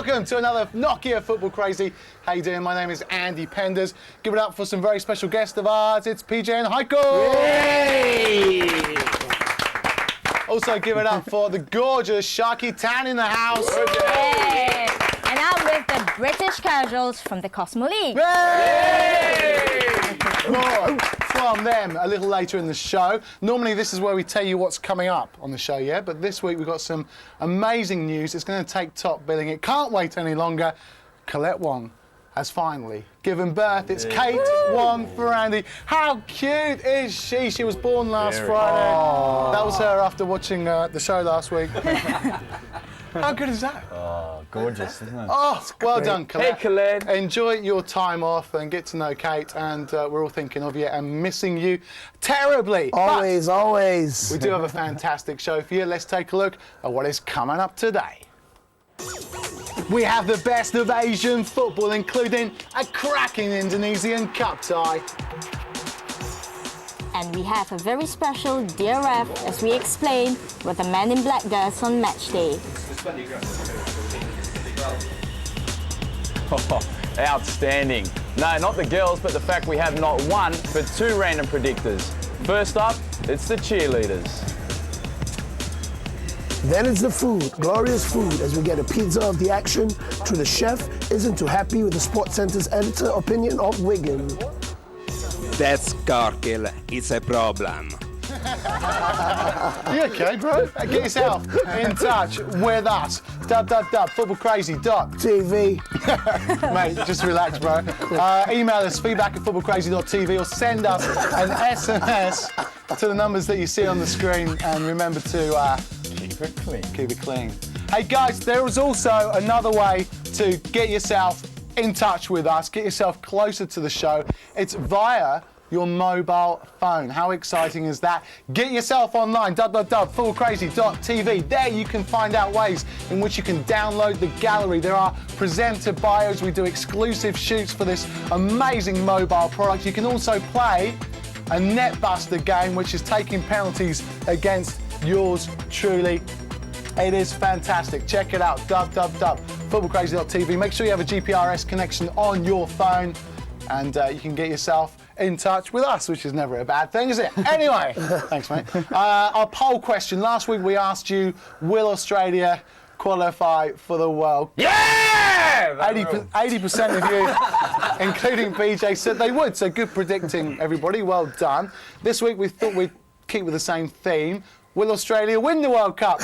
welcome to another Nokia Football Crazy. How you doing? My name is Andy Penders. Give it up for some very special guests of ours. It's PJ and Heiko. Yay! Also give it up for the gorgeous Sharky Tan in the house. Yay! And I'm with the British Casuals from the Cosmo League. Yay! More from them a little later in the show. Normally this is where we tell you what's coming up on the show, yeah? But this week we've got some amazing news. It's going to take top billing. It can't wait any longer. Colette Wong has finally given birth. It's Kate Wong for Andy. How cute is she? She was born last Friday. Oh. That was her after watching the show last week. How good is that? Oh, gorgeous, isn't it? Oh, well done, Colette. Hey, Colette. Enjoy your time off and get to know Kate, and we're all thinking of you and missing you terribly. Always, always. We do have a fantastic show for you. Let's take a look at what is coming up today. We have the best of Asian football, including a cracking Indonesian cup tie. And we have a very special Dear Ref as we explain what the Man in Black does on match day. Oh, outstanding. No, not the girls, but the fact we have not one, but two random predictors. First up, it's the cheerleaders. Then it's the food, glorious food, as we get a pizza of the action to the chef isn't too happy with the Sports Centre's editor opinion of Wigan. That's Garkil, it's a problem. You okay, bro? Get yourself in touch with us. www.footballcrazy.tv. Mate, just relax, bro. Email us feedback@footballcrazy.tv or send us an SMS to the numbers that you see on the screen, and remember to Keep it clean. keep it clean. Hey guys, there is also another way to get yourself in touch with us, get yourself closer to the show. It's via your mobile phone. How exciting is that? Get yourself online, www.footballcrazy.tv. There you can find out ways in which you can download the gallery. There are presenter bios. We do exclusive shoots for this amazing mobile product. You can also play a netbuster game, which is taking penalties against yours truly. It is fantastic. Check it out, www.footballcrazy.tv. Make sure you have a GPRS connection on your phone, and you can get yourself in touch with us, which is never a bad thing, is it? Anyway, thanks, mate. Our poll question. Last week we asked you, will Australia qualify for the World Cup? Yeah! 80% of you, including BJ, said they would. So good predicting, everybody. Well done. This week we thought we'd keep with the same theme. Will Australia win the World Cup?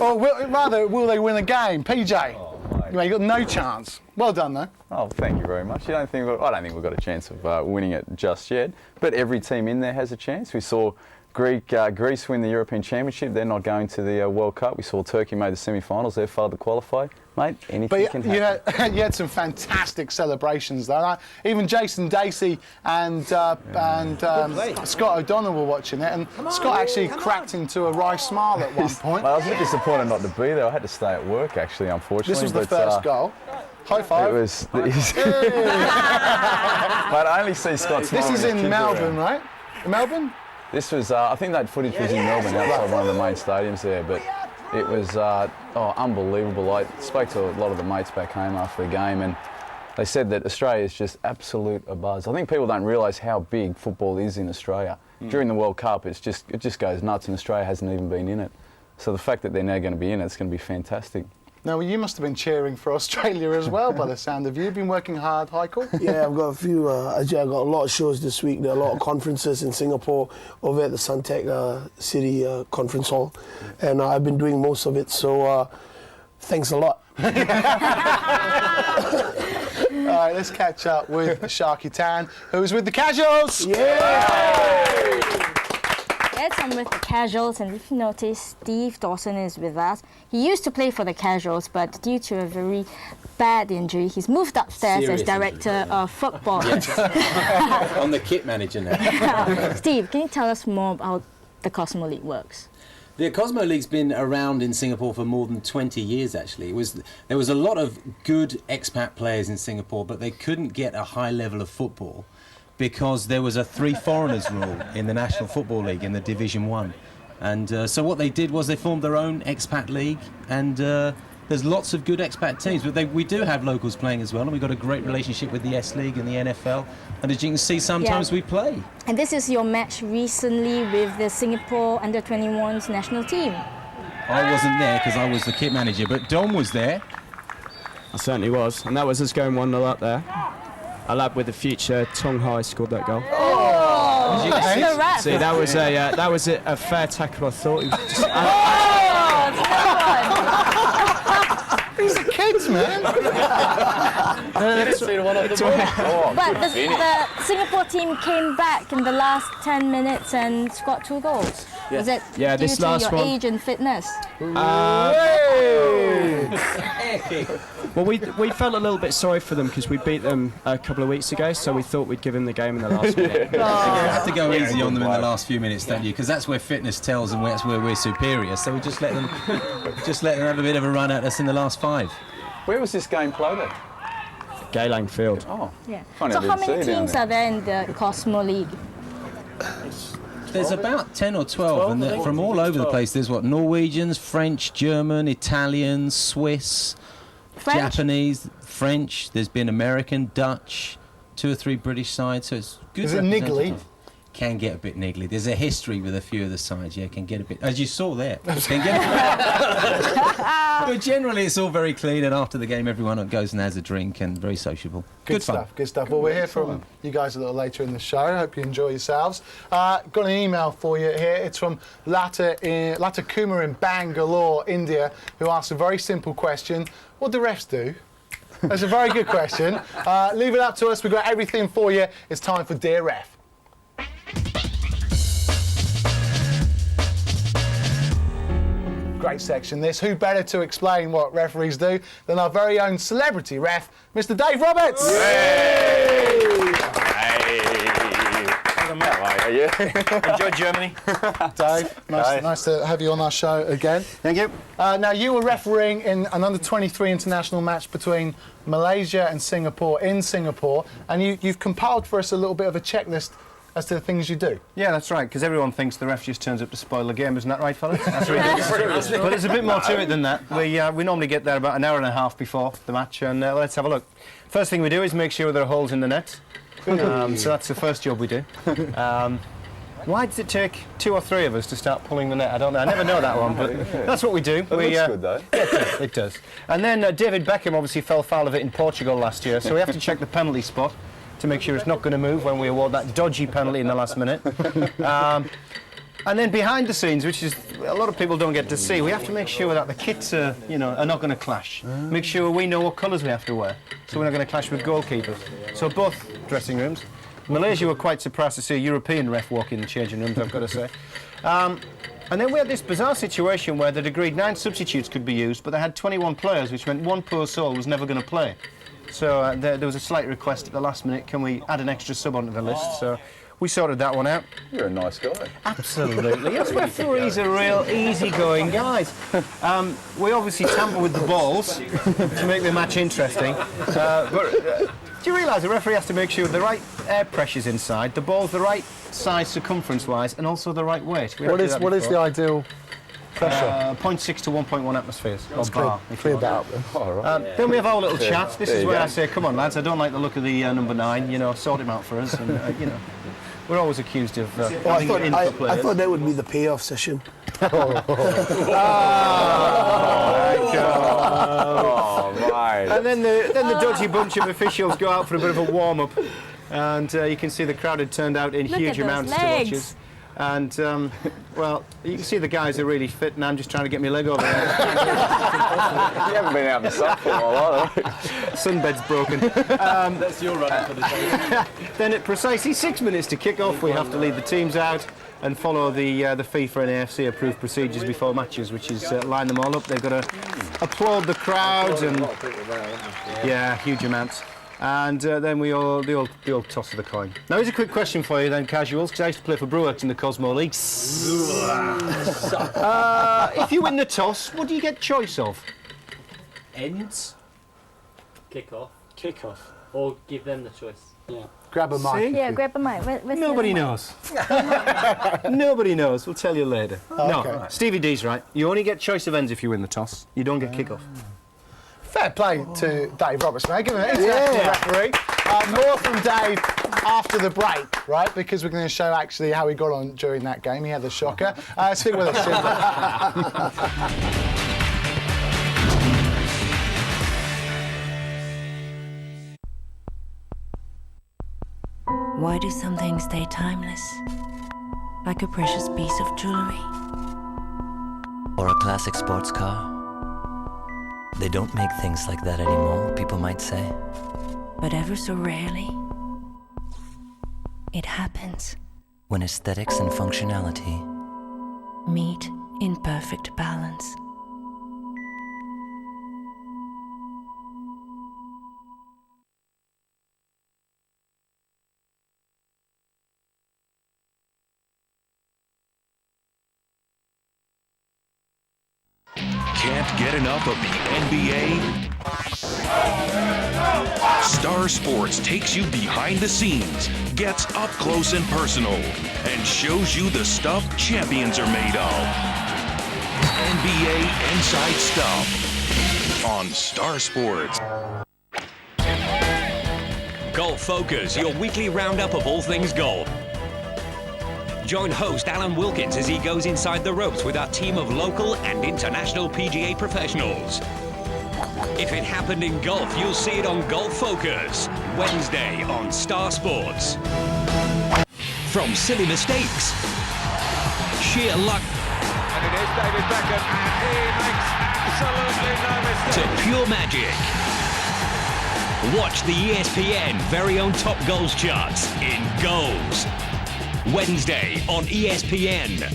Or will they win a game? PJ, you got no chance. Well done, though. Oh, thank you very much. I don't think we've got a chance of winning it just yet, but every team in there has a chance. We saw Greece win the European Championship. They're not going to the World Cup. We saw Turkey made the semi-finals. They failed to qualify. Mate, anything can happen. You had some fantastic celebrations, though. Even Jason Dacey and Scott O'Donnell were watching it, and Scott actually cracked into a wry smile at one point. Well, I was a bit disappointed not to be there. I had to stay at work, actually, unfortunately. This was the first goal. High five. It was. But I only see Scott's. This is in Melbourne, right? In Melbourne? This was, I think that footage was in Melbourne, outside one of the main stadiums there, but it was unbelievable. I spoke to a lot of the mates back home after the game, and they said that Australia is just absolute abuzz. I think people don't realise how big football is in Australia. During the World Cup, it just goes nuts, and Australia hasn't even been in it. So the fact that they're now going to be in it, it's going to be fantastic. Now, you must have been cheering for Australia as well, by the sound of you. You've been working hard, Heiko. Yeah, I've got a few. Actually, I've got a lot of shows this week. There are a lot of conferences in Singapore over at the Suntec City Conference Hall, and I've been doing most of it. So, thanks a lot. All right, let's catch up with Sharky Tan, who's with the Casuals. Yeah! Yes, I'm with the Casuals, and if you notice, Steve Dawson is with us. He used to play for the Casuals, but due to a very bad injury, he's moved upstairs as director of football. I'm the kit manager now. Steve, can you tell us more about the Cosmo League works? The Cosmo League's been around in Singapore for more than 20 years, actually. There was a lot of good expat players in Singapore, but they couldn't get a high level of football because there was a 3 foreigners rule in the National Football League in the Division 1. And so what they did was they formed their own expat league, and there's lots of good expat teams, but we do have locals playing as well, and we've got a great relationship with the S League and the NFL. And as you can see, sometimes we play. And this is your match recently with the Singapore Under-21s national team. I wasn't there because I was the kit manager, but Dom was there. I certainly was, and that was us going 1-0 up there. A lad with the future, Tong Hai, scored that goal. Oh, that's the rap. See, that was a fair tackle. I thought he was just. These are kids, man. But the Singapore team came back in the last 10 minutes and scored 2 goals. Was it due this to last your one. age and fitness? Well, we felt a little bit sorry for them because we beat them a couple of weeks ago, so we thought we'd give them the game in the last minute. You have to go easy on them in the last few minutes, don't you? Because that's where fitness tells and that's where we're superior. So we just let them have a bit of a run at us in the last 5. Where was this game played at? Geylang Field. Oh, Yeah. funny So I how didn't many see it down teams there. are there in the Cosmo League? There's about 10 or 12, and they're from all over the place. There's Norwegians, French, German, Italian, Swiss, French? Japanese, French. There's been American, Dutch, 2 or 3 British sides. So it's good. Is it niggly? representative. Can get a bit niggly. There's a history with a few of the sides. Yeah, can get a bit, as you saw there. Can get but generally, it's all very clean. And after the game, everyone goes and has a drink and very sociable. Good fun. Stuff, good stuff. Well, we'll hear from you guys a little later in the show. Hope you enjoy yourselves. Got an email for you here. It's from Lata Kumar in Bangalore, India, who asks a very simple question. What do refs do? That's a very good question. Leave it up to us. We've got everything for you. It's time for Dear Ref. Great section this. Who better to explain what referees do than our very own celebrity ref, Mr. Dave Roberts? How are you? Enjoy Germany. Dave, nice to have you on our show again. Thank you. Now, you were refereeing in an under-23 international match between Malaysia and Singapore in Singapore, and you've compiled for us a little bit of a checklist as to the things you do. Yeah, that's right, because everyone thinks the ref just turns up to spoil the game, isn't that right, fellas? That's right. But there's a bit more to it than that. We normally get there about an hour and a half before the match, and let's have a look. First thing we do is make sure there are holes in the net. So that's the first job we do. Why does it take 2 or 3 of us to start pulling the net? I don't know. I never know that one, but that's what we do. That looks good, though. Yeah, it does. And then David Beckham obviously fell foul of it in Portugal last year, so we have to check the penalty spot to make sure it's not going to move when we award that dodgy penalty in the last minute. And then behind the scenes, which is a lot of people don't get to see, we have to make sure that the kits are not going to clash. Make sure we know what colours we have to wear, so we're not going to clash with goalkeepers. So both dressing rooms. Malaysia were quite surprised to see a European ref walk in the changing rooms, I've got to say. And then we had this bizarre situation where they'd agreed 9 substitutes could be used, but they had 21 players, which meant one poor soul was never going to play. So there was a slight request at the last minute, can we add an extra sub onto the list? So we sorted that one out. You're a nice guy. Absolutely. Yes, referees are real easygoing guys. We obviously tamper with the balls to make the match interesting. Do you realise the referee has to make sure the right air pressure's inside, the ball's the right size circumference-wise, and also the right weight? What is the ideal pressure? 0.6 to 1.1 atmospheres. Let's clear that up then. Then we have our little chat. This is where I say, come on, lads, I don't like the look of the number 9, sort him out for us. And, we're always accused of having it in for players. I thought that would be the payoff session. Oh, mate. And then the dodgy bunch of officials go out for a bit of a warm-up. And you can see the crowd had turned out in Look huge at those amounts to legs. watch us. And, well, you can see the guys are really fit, and I'm just trying to get my leg over there. You haven't been out in the sun for a while, have you? Sunbed's broken. That's your run for the day. Then at precisely 6 minutes to kick off, we have to lead the teams out and follow the FIFA and AFC approved procedures before matches, which is line them all up. They've got to applaud the crowd and huge amounts. And then the old toss of the coin. Now here's a quick question for you then, casuals, because I used to play for Brewerks in the Cosmo League. If you win the toss, what do you get choice of? Ends. Kick off. Or give them the choice. Grab a mic. See? Yeah, grab a mic. Where's the Nobody other mic? knows. Nobody knows. We'll tell you later. No, okay. Stevie D's right. You only get choice of ends if you win the toss. You don't get kick-off. Fair play to Dave Roberts, mate. Give him an international referee. More from Dave after the break, right? Because we're going to show actually how he got on during that game. He had the shocker. Stick with us, Simba. Why do some things stay timeless? Like a precious piece of jewelry. Or a classic sports car. They don't make things like that anymore, people might say. But ever so rarely, it happens. When aesthetics and functionality Meet in perfect balance. Can't get enough of the NBA? Star Sports takes you behind the scenes, gets up close and personal, and shows you the stuff champions are made of. NBA Inside Stuff on Star Sports. Golf Focus, your weekly roundup of all things golf. Join host Alan Wilkins as he goes inside the ropes with our team of local and international PGA professionals. If it happened in golf, you'll see it on Golf Focus, Wednesday on Star Sports. From silly mistakes, sheer luck, and it is David Beckham, and he makes absolutely no mistake, to pure magic. Watch the ESPN very own top goals charts in Goals. Wednesday on ESPN.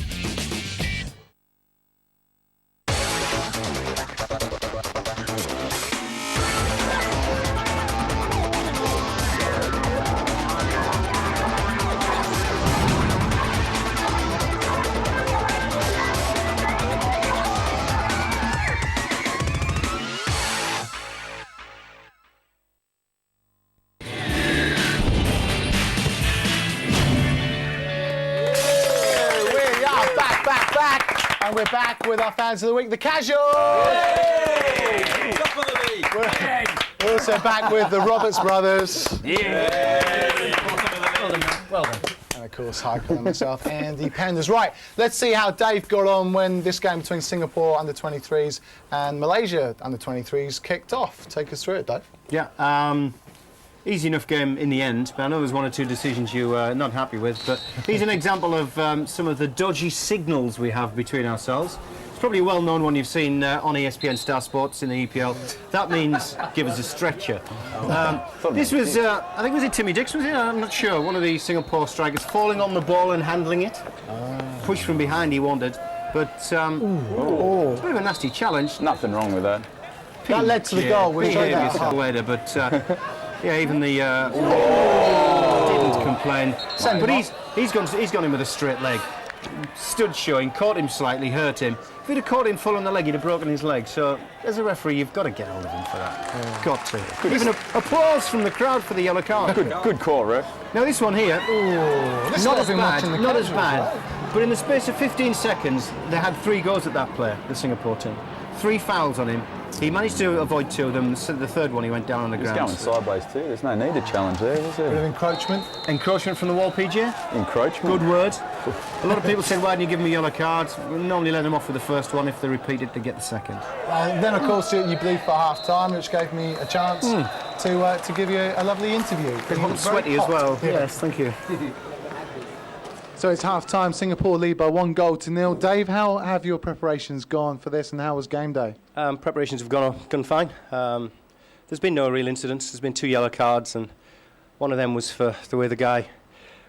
And we're back with our fans of the week, the Casuals! We're also back with the Roberts brothers. Well done. And of course, Heiko and myself, Andy Penders. Right, let's see how Dave got on when this game between Singapore under-23s and Malaysia under-23s kicked off. Take us through it, Dave. Yeah, easy enough game in the end, but I know there's one or two decisions you were not happy with, but here's an example of some of the dodgy signals we have between ourselves. It's probably a well-known one you've seen on ESPN Star Sports in the EPL. That means give us a stretcher. This was, I think, was it Timmy Dix, was it? I'm not sure. One of the Singapore strikers falling on the ball and handling it. Push from behind, he wanted. But it's a bit of a nasty challenge. Nothing wrong with that. That led to the goal. We'll show you that later, but yeah, even the didn't complain. But he's gone in with a straight leg. Stood showing, caught him slightly, hurt him. If he'd have caught him full on the leg, he'd have broken his leg. So, as a referee, you've got to get hold of him for that. Got to. Even applause from the crowd for the yellow card. Good call, ref. Now this one here, not as bad. But in the space of 15 seconds, they had 3 goals at that player, the Singapore team. 3 fouls on him. He managed to avoid 2 of them. The third one, he went down on the ground. He's going sideways too. There's no need to challenge there, is there? Bit of encroachment. Encroachment from the wall, PJ? Encroachment. Good word. A lot of people said, why didn't you give them a yellow card? We normally let them off with the first one. If they repeat it, they get the second. Then, of course, you bleed for half-time, which gave me a chance to give you a lovely interview. Hot and sweaty as well. Yeah. Yes, thank you. So it's half-time. Singapore lead by 1-0. Dave, how have your preparations gone for this, and how was game day? Preparations have gone fine. There's been no real incidents. There's been 2 yellow cards, and one of them was for the way the guy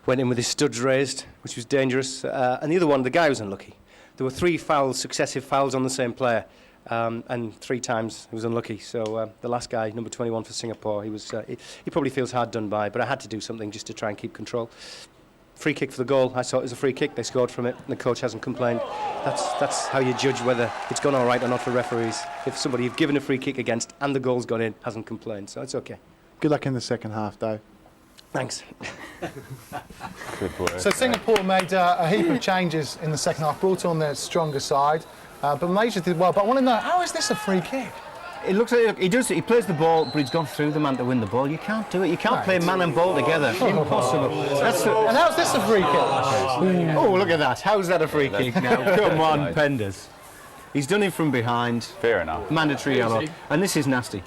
went in with his studs raised, which was dangerous. And the other one, the guy was unlucky. There were 3 successive fouls on the same player, and 3 times he was unlucky. So the last guy, number 21 for Singapore, he probably feels hard done by, but I had to do something just to try and keep control. Free kick for the goal. I saw it as a free kick. They scored from it, and the coach hasn't complained. That's how you judge whether it's gone all right or not for referees. If somebody you've given a free kick against and the goal's gone in hasn't complained, so it's okay. Good luck in the second half, Dave. Thanks. Good work. So Singapore made a heap of changes in the second half, brought on their stronger side, but Malaysia did well. But I want to know, how is this a free kick? It looks like he does it. He plays the ball, but he's gone through the man to win the ball. You can't do it. You can't play man and ball together. Impossible. And how's this a free kick? Oh, look at that. How's that a free kick now? Come on, Penders. He's done it from behind. Fair enough. Mandatory yellow. And this is nasty.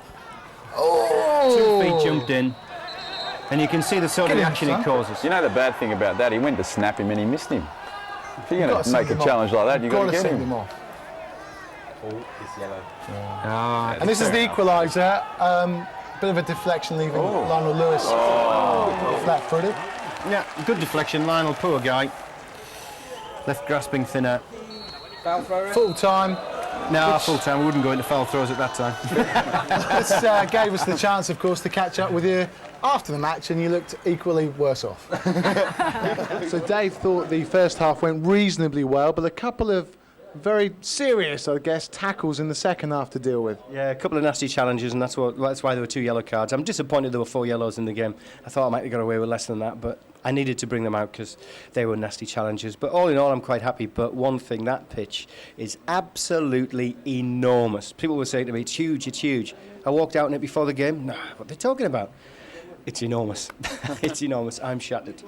Oh! 2 feet jumped in. And you can see the sort of reaction it causes. You know the bad thing about that? He went to snap him and he missed him. If you're going to make a them challenge like that, you've got to get send him. them off. Oh, it's yellow. And this is the equaliser. Bit of a deflection, leaving Lionel Lewis flat-footed. Yeah, good deflection. Lionel, poor guy. Left grasping thin out. Full time. No, full time. We wouldn't go into foul throws at that time. This gave us the chance, of course, to catch up with you after the match, and you looked equally worse off. So Dave thought the first half went reasonably well, but a couple of very serious, I guess, tackles in the second half to deal with. Yeah, a couple of nasty challenges, and that's why there were 2 yellow cards. I'm disappointed there were 4 yellows in the game. I thought I might have got away with less than that, but I needed to bring them out because they were nasty challenges. But all in all, I'm quite happy. But one thing, that pitch is absolutely enormous. People were saying to me, it's huge, it's huge. I walked out on it before the game. Nah, what are they talking about? It's enormous. It's enormous. I'm shattered.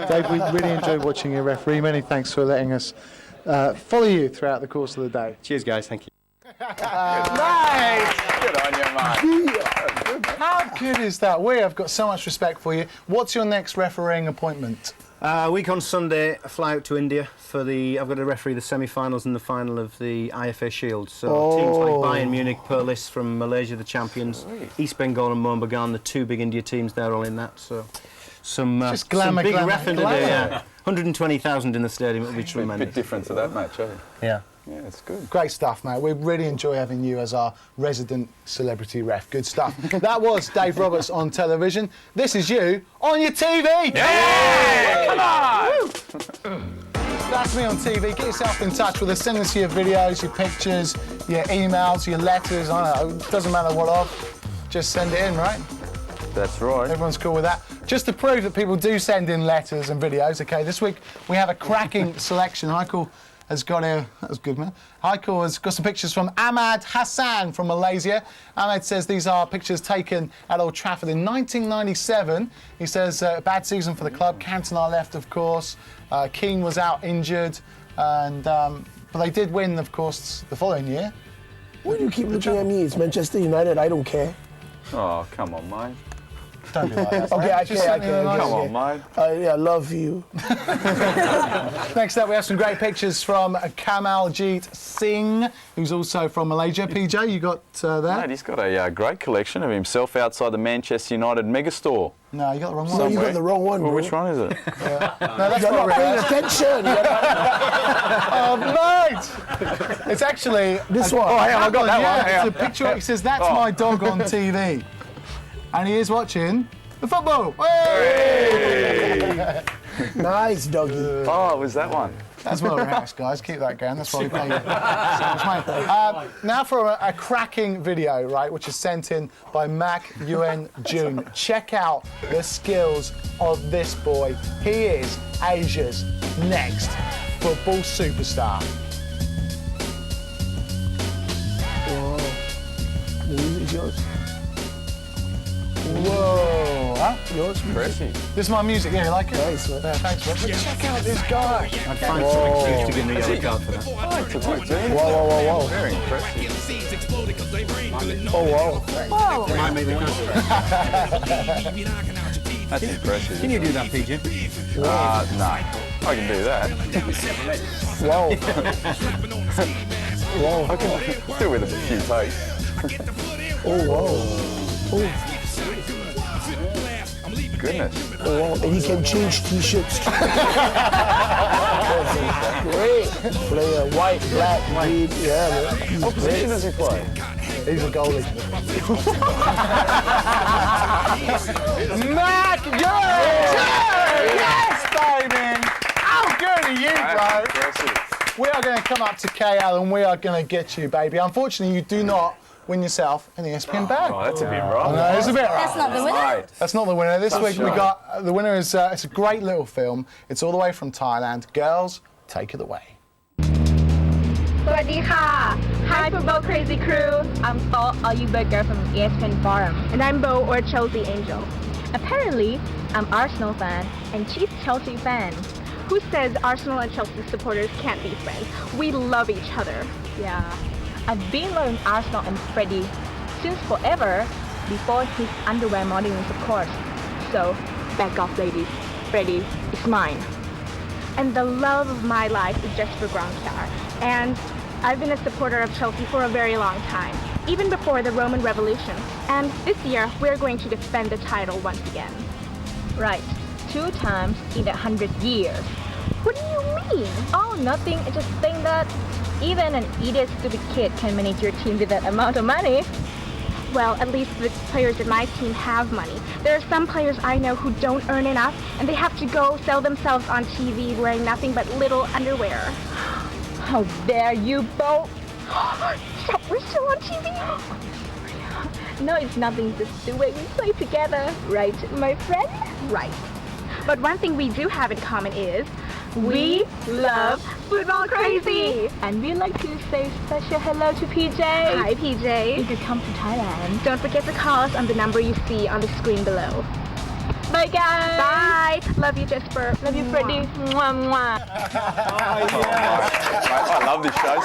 Dave, we really enjoyed watching you referee. Many thanks for letting us follow you throughout the course of the day. Cheers, guys. Thank you. Nice! Good on you, mate. How good is that? We have got so much respect for you. What's your next refereeing appointment? Week on Sunday, I fly out to India for I've got to referee the semi-finals and the final of the IFA Shield. So teams like Bayern Munich, Perlis from Malaysia, the champions, East Bengal and Mohun Bagan, the 2 big India teams, they're all in that. So some big reffing today. Yeah. 120,000 in the stadium, it'll be tremendous. Bit different to that match, eh? Yeah. Yeah, it's good. Great stuff, mate. We really enjoy having you as our resident celebrity ref. Good stuff. That was Dave Roberts on television. This is you on your TV. Yeah! Come on! That's me on TV. Get yourself in touch with us. Send us your videos, your pictures, your emails, your letters. I don't know. It doesn't matter what of. Just send it in, right? That's right. Everyone's cool with that. Just to prove that people do send in letters and videos, OK, this week we have a cracking selection. Heiko has got a... That was good, man. Heiko has got some pictures from Ahmad Hassan from Malaysia. Ahmad says these are pictures taken at Old Trafford in 1997. He says bad season for the club. Cantona left, of course. Keane was out injured. And but they did win, of course, the following year. Why do you keep looking at me? It's Manchester United. I don't care. Oh, come on, mate. Don't be like that. Okay, I care. Come on, mate. I love you. Next up, we have some great pictures from Kamaljeet Singh, who's also from Malaysia. PJ, you got that? Mate, he's got a great collection of himself outside the Manchester United megastore. No, you got the wrong one. No, you got the wrong one, Well, bro. which one is it? No, that's You're not not paying reversed. attention. Oh, mate! It's actually... This one. Oh, hang on, I got that yeah, one. Hang it's on. a picture. He says, that's my dog on TV. And he is watching the football. Hey! Nice, doggy. Oh, it was that one. That's well relaxed, guys. Keep that going. That's why we pay you so much money. Now for a cracking video, right, which is sent in by Mac Yuen Jun. Check out the skills of this boy. He is Asia's next football superstar. Whoa. The music's yours. Whoa. Huh? Yours? Impressive. This is my music. Yeah, you like it? Nice, man. Yeah, thanks, bro. But check out this guy. I'd find some excuse to give me a yellow card for that. Oh, it's a good team. Whoa. Very impressive. Oh, wow. Whoa. Might make the cut. That's impressive. Can you do that, PJ? No. I can do that. Wow. Wow. I can do it with a few takes. Oh, wow. Oh. Goodness. Oh, wow. And he can change t-shirts. Great. Player, white, black, green. Yeah, man. What position does he play? He's a goalie. Mac Yes, baby! How good are you, bro? We are going to come up to KL and we are going to get you, baby. Unfortunately, you do not win yourself an ESPN bag. Oh, that's a bit rough. No, it's a bit rough. That's not the winner. That's not the winner. This week we got the winner is it's a great little film. It's all the way from Thailand. Girls, take it away. สวัสดีค่ะ Hi Football Crazy Crew. I'm Thor Oyuberger from ESPN Forum. And I'm Bo or Chelsea Angel. Apparently, I'm Arsenal fan and she's Chelsea fan. Who says Arsenal and Chelsea supporters can't be friends? We love each other. Yeah. I've been loving Arsenal and Freddie since forever, before his underwear modelings, of course. So, back off ladies. Freddie is mine. And the love of my life is just for Brown Star. And I've been a supporter of Chelsea for a very long time, even before the Roman Revolution. And this year, we're going to defend the title once again. Right, 2 times in 100 years. What do you mean? Oh, nothing. I just think that even an idiot, stupid kid can manage your team with that amount of money. Well, at least the players in my team have money. There are some players I know who don't earn enough, and they have to go sell themselves on TV wearing nothing but little underwear. How dare you both? We're still on TV? No, it's nothing, just the way we play together. Right, my friend? Right. But one thing we do have in common is we love Football Crazy! And we'd like to say special hello to PJ. Hi, PJ. You could come to Thailand. Don't forget to call us on the number you see on the screen below. Bye, guys. Bye. Love you, Jesper. Love you, Freddie. Mwah, mwah. I love this show.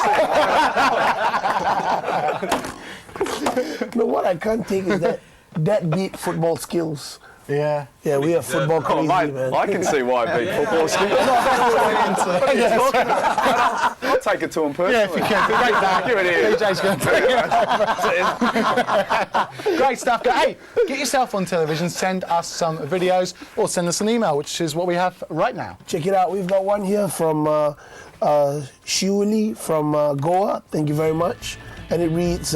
No, what I can't take is that beat football skills. Yeah. Yeah, we are football crazy, mate, man. I can see why I beat football skills. I'll take it to him personally. Yeah, if you can. Give it here. DJ's going to take it. Great stuff. Hey, get yourself on television, send us some videos, or send us an email, which is what we have right now. Check it out. We've got one here from Shiuli from Goa. Thank you very much. And it reads,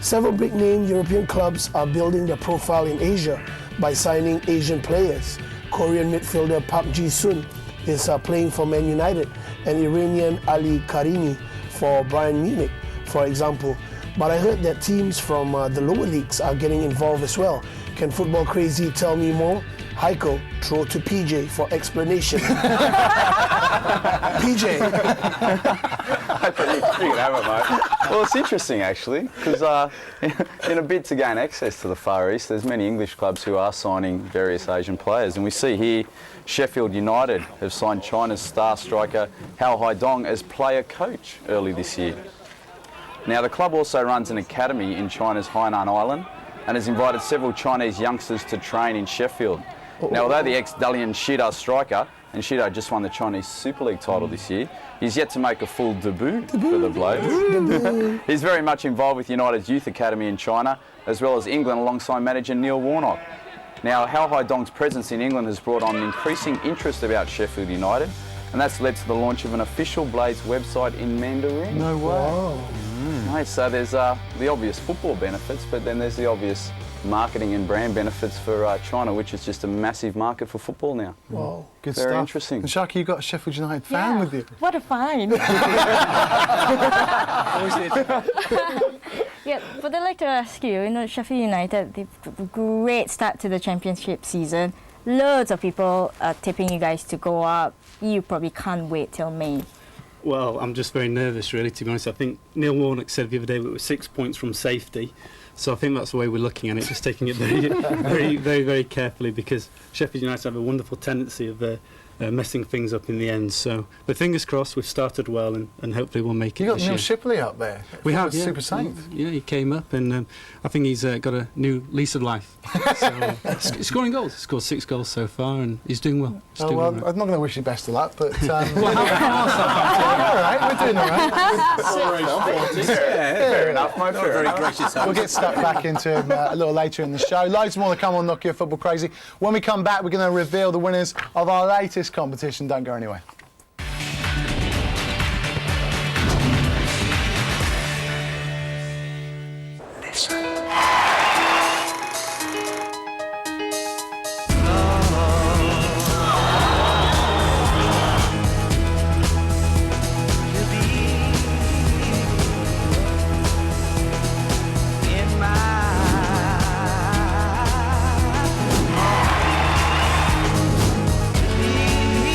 several big-name European clubs are building their profile in Asia by signing Asian players. Korean midfielder Park Ji-sun is playing for Man United, and Iranian Ali Karimi for Bayern Munich, for example. But I heard that teams from the lower leagues are getting involved as well. Can Football Crazy tell me more? Heiko, throw to PJ for explanation. PJ. You can have it, mate. Well, it's interesting, actually, because in a bid to gain access to the Far East, there's many English clubs who are signing various Asian players. And we see here Sheffield United have signed China's star striker Hao Haidong as player coach early this year. Now, the club also runs an academy in China's Hainan Island and has invited several Chinese youngsters to train in Sheffield. Now, although the ex-Dalian Shida striker, and Shida just won the Chinese Super League title this year, he's yet to make a full debut for the Blades. He's very much involved with United's youth academy in China, as well as England alongside manager Neil Warnock. Now, Hao Haidong's presence in England has brought on increasing interest about Sheffield United, and that's led to the launch of an official Blades website in Mandarin. No way. Mate, so there's the obvious football benefits, but then there's the obvious marketing and brand benefits for China, which is just a massive market for football now. Wow, good Very stuff. interesting. And Sharky, you've got a Sheffield United fan with you. What a find. Yeah, but I'd like to ask you, Sheffield United, they've a great start to the championship season. Loads of people are tipping you guys to go up. You probably can't wait till May. Well, I'm just very nervous, really, to be honest. I think Neil Warnock said the other day we were 6 points from safety. So I think that's the way we're looking at it, just taking it very carefully, because Sheffield United have a wonderful tendency of messing things up in the end. So, but fingers crossed, we've started well, and hopefully we'll make it. You got Neil Shipley up there. We have, yeah. Super Saint. Yeah, he came up, and I think he's got a new lease of life. So, scoring goals. He's scored 6 goals so far, and he's doing well. I'm not going to wish you best of luck, but all right, we're doing all right. Fair enough, mate. Very gracious. We'll get stuck back into him a little later in the show. Loads more to come on Nokia Football Crazy. When we come back, we're going to reveal the winners of our latest competition. Don't go anywhere.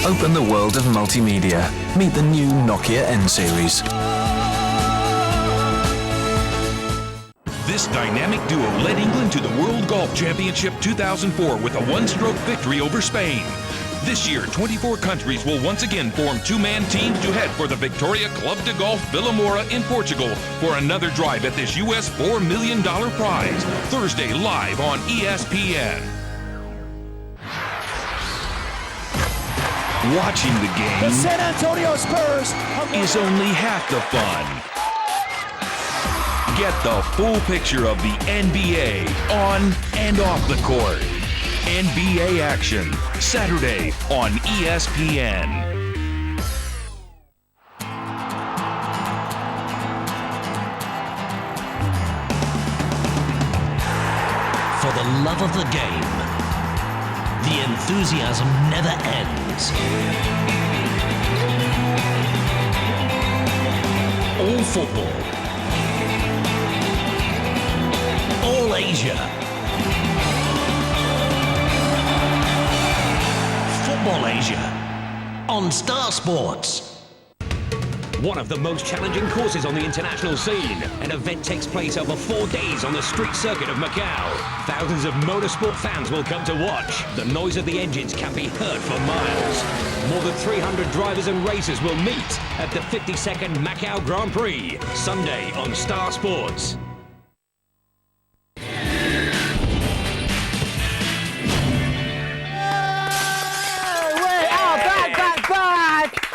Open the world of multimedia. Meet the new Nokia N series. This dynamic duo led England to the World Golf Championship 2004 with a one-stroke victory over Spain. This year, 24 countries will once again form two-man teams to head for the Victoria Club de Golf Vila Moura in Portugal for another drive at this US $4 million prize. Thursday, live on ESPN. Watching the game The San Antonio Spurs is only half the fun. Get the full picture of the NBA on and off the court. NBA action, Saturday on ESPN. For the love of the game, the enthusiasm never ends. All football. All Asia. Football Asia on Star Sports. One of the most challenging courses on the international scene. An event takes place over 4 days on the street circuit of Macau. Thousands of motorsport fans will come to watch. The noise of the engines can be heard for miles. More than 300 drivers and racers will meet at the 52nd Macau Grand Prix, Sunday on Star Sports.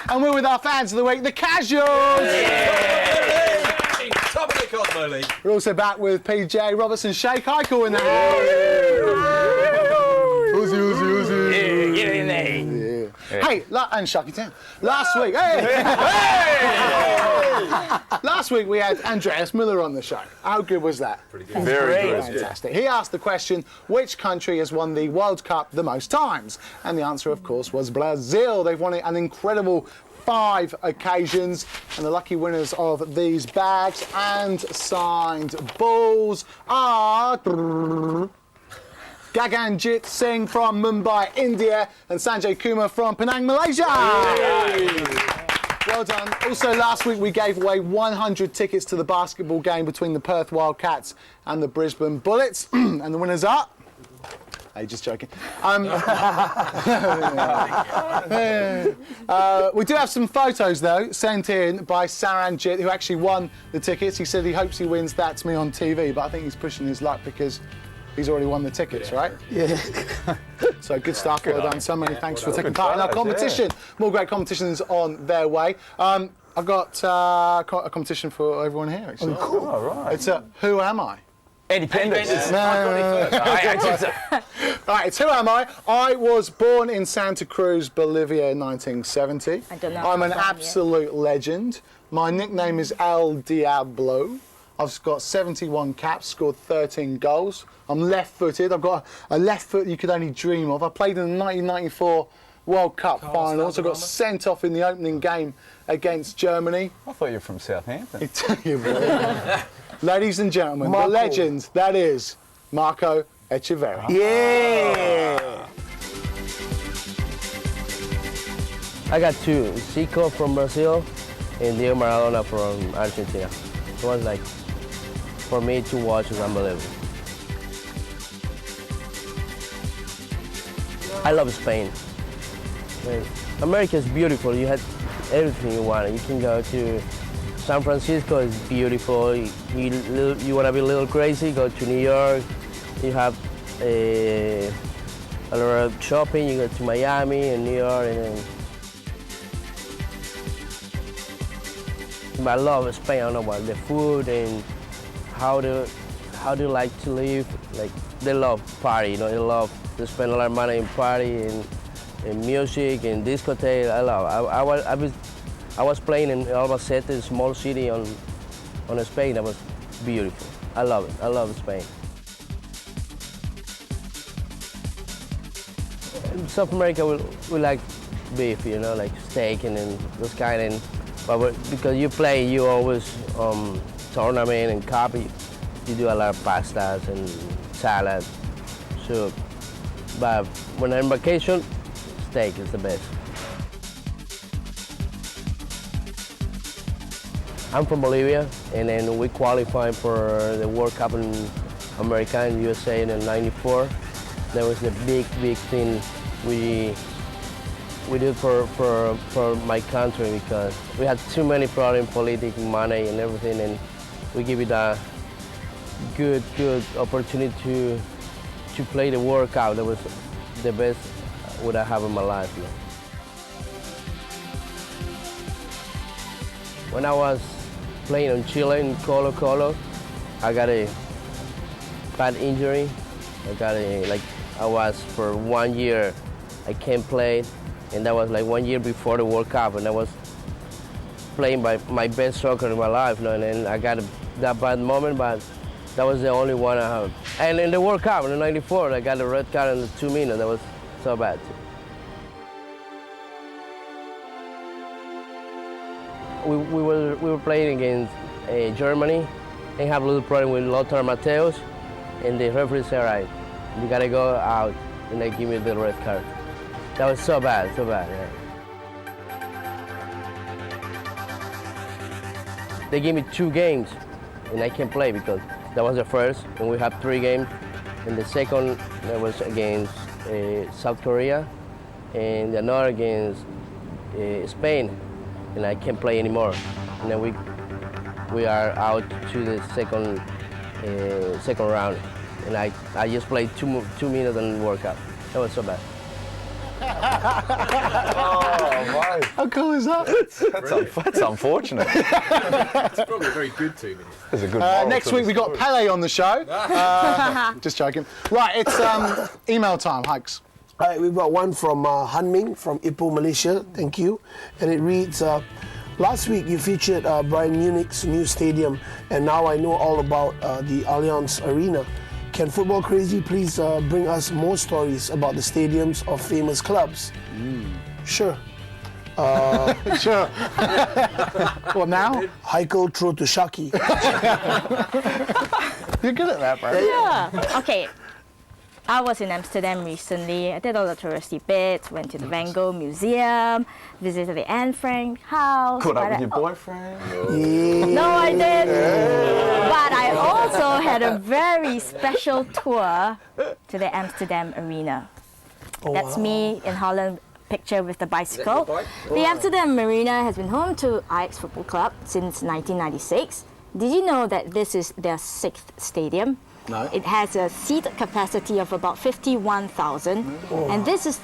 And we're with our fans of the week, the Casuals! Top of the Cosmo League. We're also back with PJ Robertson, Sheikh Eichel in the house. Uzi. Get in there. Hey, and Shucky Town. Last week, last week we had Andreas Miller on the show. How good was that? Pretty good. Very good. Fantastic. He asked the question, which country has won the World Cup the most times? And the answer, of course, was Brazil. They've won it an incredible 5 occasions, and the lucky winners of these bags and signed balls are Gaganjit Singh from Mumbai, India, and Sanjay Kumar from Penang, Malaysia. Well done. Also, last week we gave away 100 tickets to the basketball game between the Perth Wildcats and the Brisbane Bullets, and the winners are... Hey, just joking. We do have some photos, though, sent in by Saranjit, who actually won the tickets. He said he hopes he wins That's Me on TV, but I think he's pushing his luck because he's already won the tickets, right? Yeah. So good stuff. Well done. So many thanks for taking part in our competition. More great competitions on their way. I've got a competition for everyone here, actually. Oh, cool. Oh, right. It's Who Am I? Independence. Right, it's Who Am I? I was born in Santa Cruz, Bolivia in 1970. I don't know. I'm an absolute legend. My nickname is El Diablo. I've got 71 caps, scored 13 goals. I'm left-footed. I've got a left foot you could only dream of. I played in the 1994 World Cup finals. I got sent off in the opening game against Germany. I thought you were from Southampton. Ladies and gentlemen, Marco. the legend that is Marco Echeverri. Yeah. I got 2, Zico from Brazil and Diego Maradona from Argentina. It was like, for me to watch is unbelievable. I love Spain. America is beautiful. You had everything you want. You can go to San Francisco, is beautiful. You want to be a little crazy, go to New York. You have a lot of shopping. You go to Miami and New York. I love Spain. I don't know about the food and how they like to live. Like they love party. You know, they love to spend a lot of money in party and music and discotheque. I love. I was playing in Albacete, a small city on Spain. That was beautiful. I love it. I love Spain. In South America, we like beef, you know, like steak and then those kind of. But because you play, you always tournament and cup. You do a lot of pastas and salad, soup. But when I'm on vacation, steak is the best. I'm from Bolivia, and then we qualified for the World Cup in America and USA in '94. That was the big thing we did for my country, because we had too many problems, politics, money, and everything, and we give it a good opportunity to play the World Cup. That was the best what I have in my life. You know. When I was playing in Chile in Colo-Colo, I got a bad injury. I was for 1 year, I can't play, and that was like 1 year before the World Cup, and I was playing my best soccer in my life, you know, and then I got that bad moment, but that was the only one I have. And in the World Cup in '94, I got a red card in the 2 minutes. That was so bad. We were playing against Germany and have a little problem with Lothar Matthäus, and the referee said, all right, you gotta go out, and they give me the red card. That was so bad, yeah. They gave me 2 games, and I can't play because that was the first, and we have 3 games. And the second that was against South Korea, and another against Spain, and I can't play anymore. And then we are out to the second round, and I just played 2 minutes and World Cup. That was so bad. Oh, wow. How cool is that? That's unfortunate. It's probably a very good 2 minutes. That's a good next week we got Pele on the show. Just joking. Right, it's email time, Hikes. All right, we've got one from Hanming from Ipoh, Malaysia. Thank you. And it reads, last week you featured Bayern Munich's new stadium, and now I know all about the Allianz Arena. Can Football Crazy please bring us more stories about the stadiums of famous clubs? Sure. Sure. What now? Heikel throw to Shaki. You're good at that, bro. Yeah. Okay. I was in Amsterdam recently. I did all the touristy bits, went to the Van Gogh Museum, visited the Anne Frank house. Caught up with your boyfriend? No, I didn't. But I also had a very special tour to the Amsterdam Arena. That's me in Holland, picture with the bicycle. The Amsterdam Marina has been home to Ajax Football Club since 1996. Did you know that this is their 6th stadium? No. It has a seat capacity of about 51,000, and this is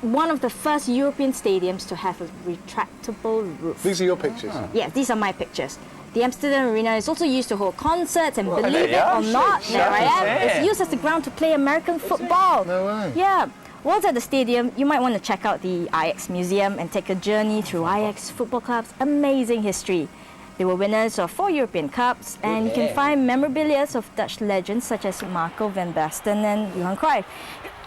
one of the first European stadiums to have a retractable roof. These are your pictures? Yes, these are my pictures. The Amsterdam Arena is also used to hold concerts, and believe it or not, there I am. It's used as the ground to play American football. No way. Yeah. Once at the stadium, you might want to check out the Ajax Museum and take a journey through Ajax Football Club's amazing history. They were winners of 4 European Cups, and you can find memorabilia of Dutch legends such as Marco van Basten and Johan Cruyff.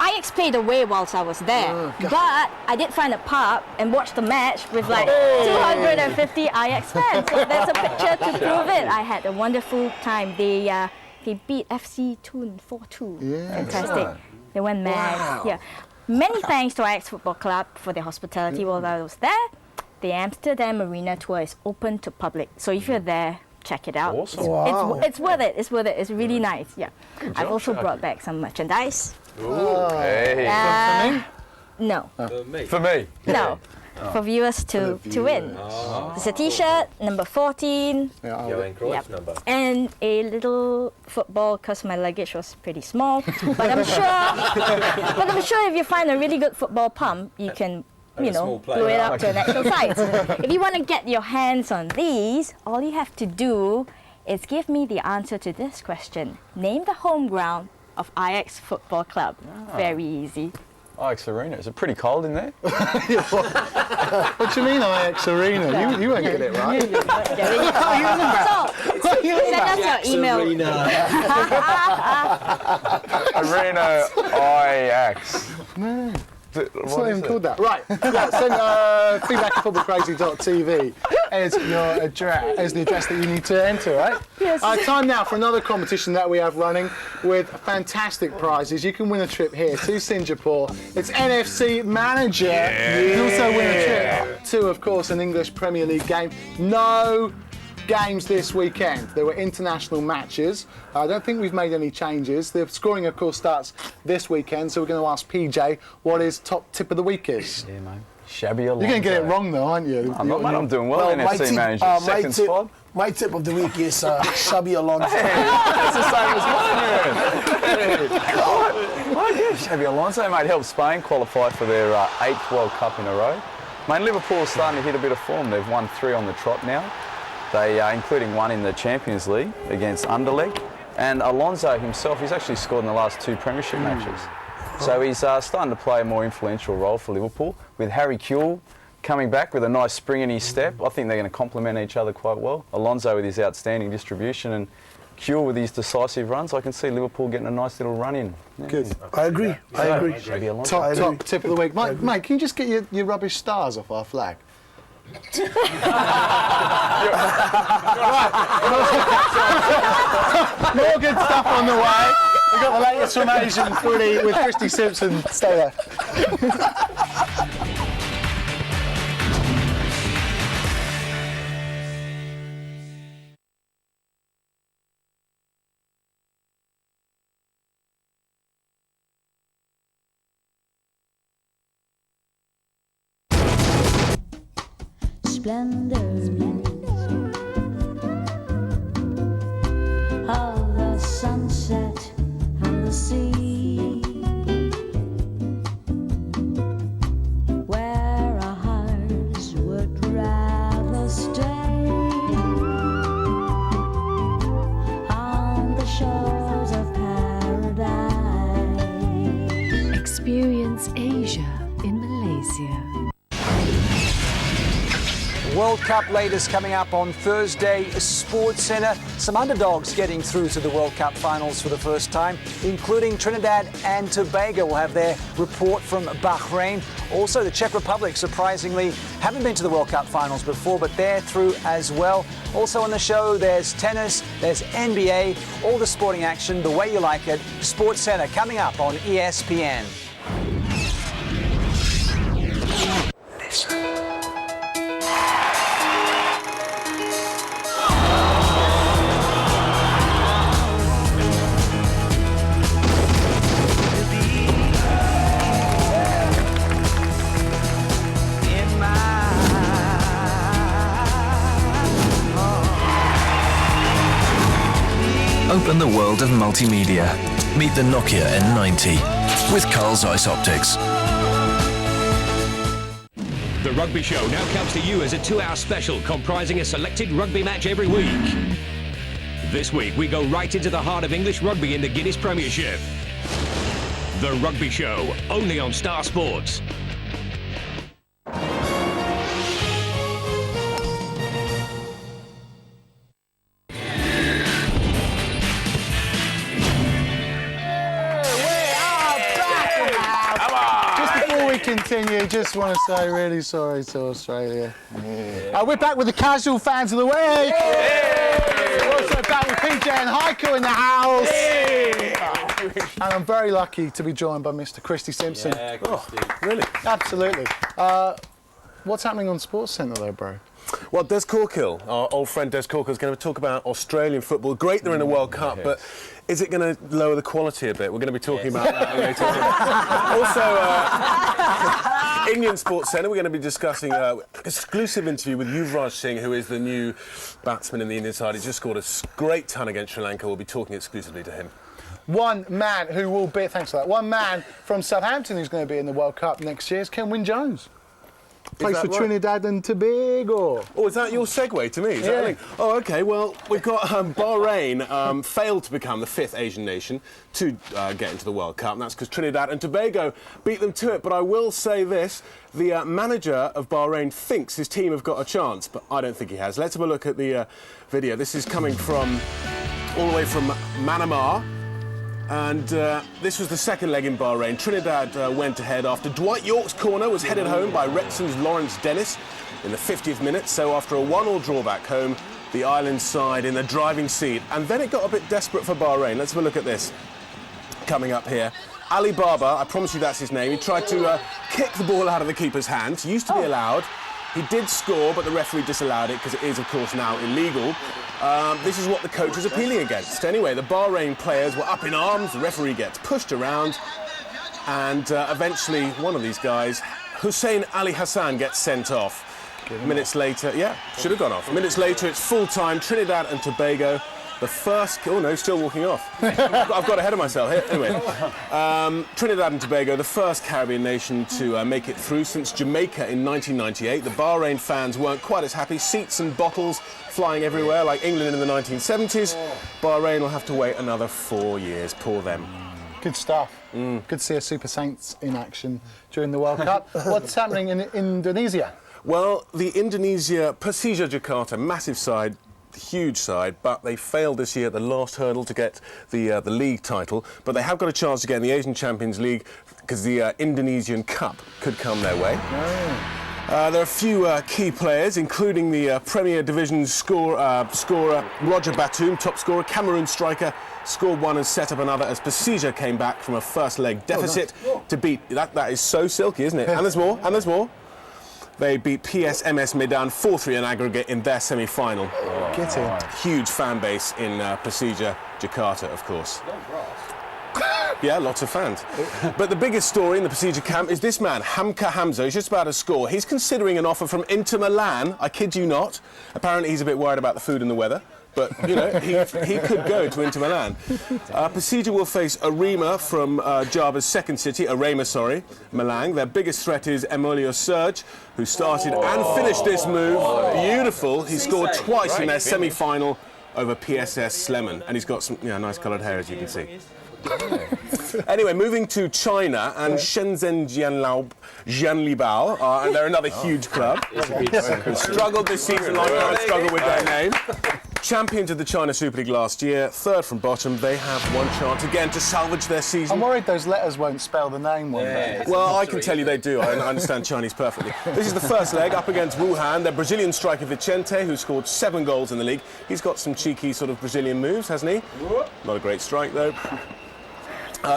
Ajax played away whilst I was there, but I did find a pub and watched the match with like 250 Ajax fans. So there's a picture to prove it. I had a wonderful time. They beat FC Thun 4-2. Yeah. Fantastic. They went mad. Wow. Yeah. Many thanks to Ajax Football Club for their hospitality while I was there. The Amsterdam Arena tour is open to public, so if you're there, check it out. Awesome. It's worth it. It's worth it. It's really nice. Yeah. I've also brought back some merchandise. Hey. For me? No. For me? No. For viewers to win. It's a T-shirt, number 14. Johan Cruyff's number. And a little football, because my luggage was pretty small. But I'm sure if you find a really good football pump, you can blow it up to an actual size. If you want to get your hands on these, all you have to do is give me the answer to this question. Name the home ground of Ajax Football Club. Very easy. Ajax Arena. Is it pretty cold in there? What do you mean Ajax Arena? You won't get it right. So, send us your email. Arena Ajax. No. It's not even called that. Right. Yeah, send feedback at footballcrazy.tv as your address, as the address that you need to enter, right? Yes. Time now for another competition that we have running with fantastic prizes. You can win a trip here to Singapore. It's NFC Manager. You can also win a trip to, of course, an English Premier League game. No games this weekend. There were international matches. I don't think we've made any changes. The scoring, of course, starts this weekend, so we're going to ask PJ what his top tip of the week is. Yeah, mate. Shabby Alonso. You're going to get it wrong, though, aren't you? I'm not, mate. I'm doing well in FC Manager. Second spot. My tip of the week is Shabby Alonso. That's the same as mine, man. Shabby Alonso, mate, helped Spain qualify for their 8th World Cup in a row. Mate, Liverpool are starting to hit a bit of form. They've won 3 on the trot now. They, including one in the Champions League against Anderlecht. And Alonso himself, he's actually scored in the last 2 premiership matches. So he's starting to play a more influential role for Liverpool. With Harry Kewell coming back with a nice spring in his step, I think they're going to complement each other quite well. Alonso with his outstanding distribution and Kewell with his decisive runs. I can see Liverpool getting a nice little run in. Yeah. Good. I agree. Top tip of the week. Mate, can you just get your rubbish stars off our flag? More good stuff on the way. We've got the latest from Asian footy with Christy Simpson. Stay there. Splendor of the sunset and the sea, where our hearts would rather stay, on the shores of paradise. Experience Asia in Malaysia. World Cup leaders coming up on Thursday, Sports Centre. Some underdogs getting through to the World Cup finals for the first time, including Trinidad and Tobago will have their report from Bahrain. Also, the Czech Republic, surprisingly, haven't been to the World Cup finals before, but they're through as well. Also on the show, there's tennis, there's NBA, all the sporting action, the way you like it. Sports Centre coming up on ESPN. Open the world of multimedia. Meet the Nokia N90 with Carl Zeiss Optics. The Rugby Show now comes to you as a 2-hour special comprising a selected rugby match every week. This week, we go right into the heart of English rugby in the Guinness Premiership. The Rugby Show, only on Star Sports. Continue, just want to say really sorry to Australia. Yeah. We're back with the casual fans of the week. We're also back with PJ and Heiko in the house. And I'm very lucky to be joined by Mr. Christy Simpson. Yeah, Christy. Really? Absolutely. What's happening on Sports Centre though, bro? Well, Des Corkill, our old friend Des Corkill, is going to talk about Australian football. Great they're in the World Cup, but is it going to lower the quality a bit? We're going to be talking about that later. Also, Indian Sports Centre, we're going to be discussing an exclusive interview with Yuvraj Singh, who is the new batsman in the Indian side. He just scored a great ton against Sri Lanka. We'll be talking exclusively to him. One man who will be, thanks for that, one man from Southampton who's going to be in the World Cup next year is Ken Wynne-Jones. Plays for Trinidad and Tobago. Oh, is that your segue to me? Is that the thing? Oh, OK. Well, we've got Bahrain failed to become the 5th Asian nation to get into the World Cup, and that's because Trinidad and Tobago beat them to it. But I will say this, the manager of Bahrain thinks his team have got a chance, but I don't think he has. Let's have a look at the video. This is coming from all the way from Manamar. And this was the second leg in Bahrain. Trinidad went ahead after Dwight York's corner was headed home by Wrexham's Lawrence Dennis in the 50th minute. So after a 1-1 draw back home, the island side in the driving seat. And then it got a bit desperate for Bahrain. Let's have a look at this. Coming up here. Ali Baba, I promise you that's his name. He tried to kick the ball out of the keeper's hands. Used to be allowed. He did score, but the referee disallowed it because it is, of course, now illegal. This is what the coach is appealing against. Anyway, the Bahrain players were up in arms. The referee gets pushed around. And eventually, one of these guys, Hussein Ali Hassan, gets sent off. Minutes later, should have gone off. Minutes later, it's full-time. Trinidad and Tobago. The first... Oh, no, still walking off. I've got ahead of myself here. Anyway, Trinidad and Tobago, the first Caribbean nation to make it through since Jamaica in 1998. The Bahrain fans weren't quite as happy. Seats and bottles flying everywhere like England in the 1970s. Bahrain will have to wait another 4 years. Poor them. Good stuff. Good to see a Super Saints in action during the World Cup. What's happening in Indonesia? Well, the Indonesia Persija Jakarta, massive side, huge side, but they failed this year at the last hurdle to get the league title. But they have got a chance to get in the Asian Champions League because the Indonesian Cup could come their way. There are a few key players, including the Premier Division scorer Roger Batum, top scorer, Cameroon striker, scored one and set up another as Persija came back from a first leg deficit to beat... That is so silky, isn't it? And there's more, and there's more. They beat PSMS Medan 4-3 in aggregate in their semi-final. Get in. Huge fan base in Persija Jakarta, of course. Yeah, lots of fans. But the biggest story in the Persija camp is this man, Hamka Hamza. He's just about to score. He's considering an offer from Inter Milan. I kid you not. Apparently he's a bit worried about the food and the weather. But, you know, he could go to Inter Milan. Persija will face Arema from Java's second city, Malang. Their biggest threat is Emilio Serge, who started and finished this move. Beautiful. He scored twice in their semi-final over PSS Sleman. And he's got some nice coloured hair, as you can see. Anyway, moving to China and Shenzhen Jianlibao, and they're another huge club. Who struggled this season like I struggled with their name. Champions of the China Super League last year, third from bottom. They have one chance again to salvage their season. I'm worried those letters won't spell the name one day. Well, I can tell you they do. I understand Chinese perfectly. This is the first leg up against Wuhan. Their Brazilian striker Vicente, who scored 7 goals in the league. He's got some cheeky sort of Brazilian moves, hasn't he? Not a great strike, though.